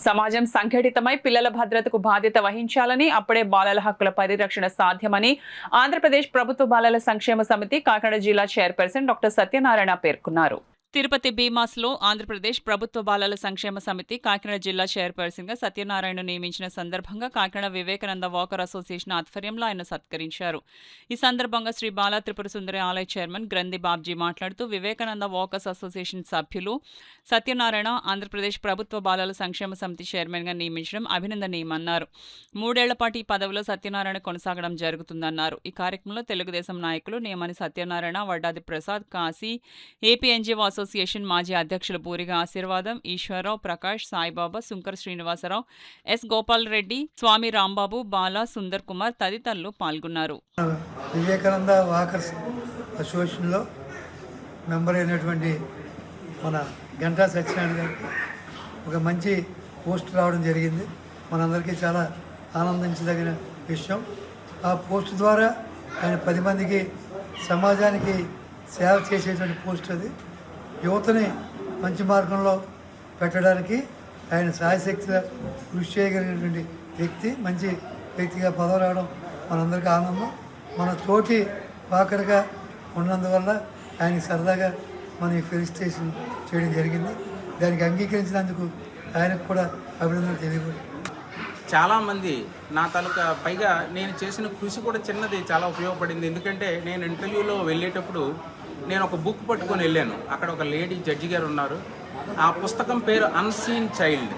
సమాజం సంఘటితమై పిల్లల భద్రతకు బాధ్యత వహించాలని, అప్పుడే బాలల హక్కుల పరిరక్షణ సాధ్యమని ఆంధ్రప్రదేశ్ ప్రభుత్వ బాలల సంక్షేమ సమితి కాకినాడ జిల్లా చైర్పర్సన్ డాక్టర్ సత్యనారాయణ పేర్కొన్నారు. తిరుపతి బీమాస్లో ఆంధ్రప్రదేశ్ ప్రభుత్వ బాలల సంక్షేమ సమితి కాకినాడ జిల్లా చైర్పర్సన్గా సత్యనారాయణ నియమించిన సందర్భంగా కాకినాడ వివేకానంద వాకర్ అసోసియేషన్ ఆధ్వర్యంలో ఆయన సత్కరించారు. ఈ సందర్భంగా శ్రీ బాలా త్రిపుర సుందరి ఆలయ చైర్మన్ గ్రంథి బాబ్జీ మాట్లాడుతూ వివేకానంద వాకర్స్ అసోసియేషన్ సభ్యులు సత్యనారాయణ ఆంధ్రప్రదేశ్ ప్రభుత్వ బాలల సంక్షేమ సమితి చైర్మన్గా నియమించడం అభినందనీయమన్నారు. 3 ఏళ్ల పాటు ఈ పదవిలో సత్యనారాయణ కొనసాగడం జరుగుతుందన్నారు. ఈ కార్యక్రమంలో తెలుగుదేశం నాయకులు నేమని సత్యనారాయణ, వడ్డాది ప్రసాద్, కాశీ, ఏపీఎన్జీఓ అసోసియేషన్ మాజీ అధ్యక్షులు బూరిగా ఆశీర్వాదం, ఈశ్వరరావు, ప్రకాష్, సాయిబాబా, శుంకర్ శ్రీనివాసరావు, ఎస్ గోపాల్ రెడ్డి, స్వామి రాంబాబు, బాలా, సుందర్ కుమార్ తదితరులు పాల్గొన్నారు. వివేకానంద వాకర్స్ అసోసియేషన్లో మెంబర్ అయినటువంటి మన గంటా సత్యనారాయణ గారికి ఒక మంచి పోస్ట్ రావడం జరిగింది. మనందరికీ చాలా ఆనందించదగిన విషయం. ఆ పోస్ట్ ద్వారా ఆయన 10 మందికి సమాజానికి సేవ చేసేటువంటి పోస్ట్ అది. యువతని మంచి మార్గంలో పెట్టడానికి ఆయన సాయశక్తిగా కృషి చేయగలిగినటువంటి వ్యక్తి, మంచి వ్యక్తిగా పదవి రావడం మనందరికీ ఆనందం. మన తోటి వాకర్గా ఉన్నందువల్ల ఆయనకి సరదాగా మన ఈ ఫెలిసిటేషన్ చేయడం జరిగింది. దానికి అంగీకరించినందుకు ఆయనకు కూడా అభినందనలు తెలియదు. చాలామంది నా తాలూకా పైగా నేను చేసిన కృషి కూడా చిన్నది చాలా ఉపయోగపడింది. ఎందుకంటే నేను ఇంటర్వ్యూలో వెళ్ళేటప్పుడు నేను ఒక బుక్ పట్టుకొని వెళ్ళాను. అక్కడ ఒక లేడీ జడ్జి గారు ఉన్నారు. ఆ పుస్తకం పేరు అన్సీన్ చైల్డ్.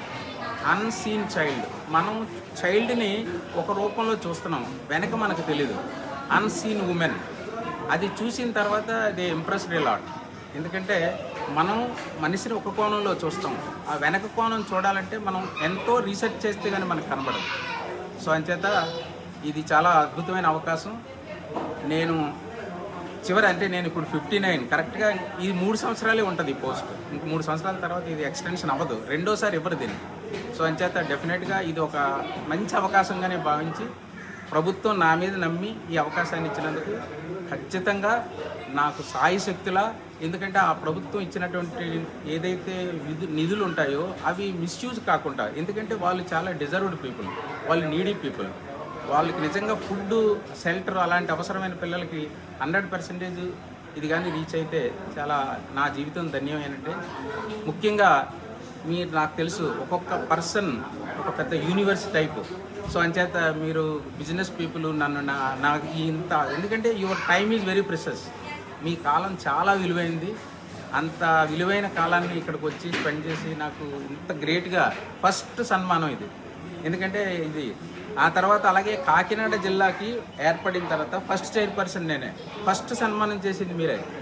మనం చైల్డ్ని ఒక రూపంలో చూస్తున్నాం, వెనక మనకు తెలీదు. అన్సీన్ ఉమెన్ అది చూసిన తర్వాత అది ఇంప్రెస్డ్ ఎ లాట్. ఎందుకంటే మనం మనిషిని ఒక కోణంలో చూస్తాం, ఆ వెనక కోణం చూడాలంటే మనం ఎంతో రీసెర్చ్ చేస్తే కానీ మనకు కనబడదు. సో అంచేత ఇది చాలా అద్భుతమైన అవకాశం. నేను ఇప్పుడు 59 కరెక్ట్గా ఈ 3 సంవత్సరాలే ఉంటుంది ఈ పోస్ట్. ఇంక 3 సంవత్సరాల తర్వాత ఇది ఎక్స్టెన్షన్ అవ్వదు, రెండోసారి ఇవ్వరు దీన్ని. సో అంచేత డెఫినెట్గా ఇది ఒక మంచి అవకాశంగానే భావించి ప్రభుత్వం నా మీద నమ్మి ఈ అవకాశాన్ని ఇచ్చినందుకు ఖచ్చితంగా నాకు సాయశక్తులా, ఎందుకంటే ఆ ప్రభుత్వం ఇచ్చినటువంటి ఏదైతే నిధులు ఉంటాయో అవి మిస్యూజ్ కాకుండా, ఎందుకంటే వాళ్ళు చాలా డిజర్వ్డ్ పీపుల్, వాళ్ళు నీడీ పీపుల్, వాళ్ళకి నిజంగా ఫుడ్, షెల్టర్ అలాంటి అవసరమైన పిల్లలకి 100% ఇది కానీ రీచ్ అయితే చాలా నా జీవితం ధన్యమైనట్టే. ముఖ్యంగా మీరు నాకు తెలుసు ఒక్కొక్క పర్సన్ ఒక పెద్ద యూనివర్స్ టైపు. సో అంచేత మీరు బిజినెస్ పీపుల్ నన్ను నాకు ఇంత, ఎందుకంటే your time is very precious. మీ కాలం చాలా విలువైంది. అంత విలువైన కాలాన్ని ఇక్కడికి వచ్చి స్పెండ్ చేసి నాకు ఇంత గ్రేట్గా ఫస్ట్ సన్మానం ఇది. ఎందుకంటే ఇది ఆ తర్వాత అలాగే కాకినాడ జిల్లాకి ఏర్పడిన తర్వాత ఫస్ట్ చైర్పర్సన్ నేనే. ఫస్ట్ సన్మానం చేసింది మీరే.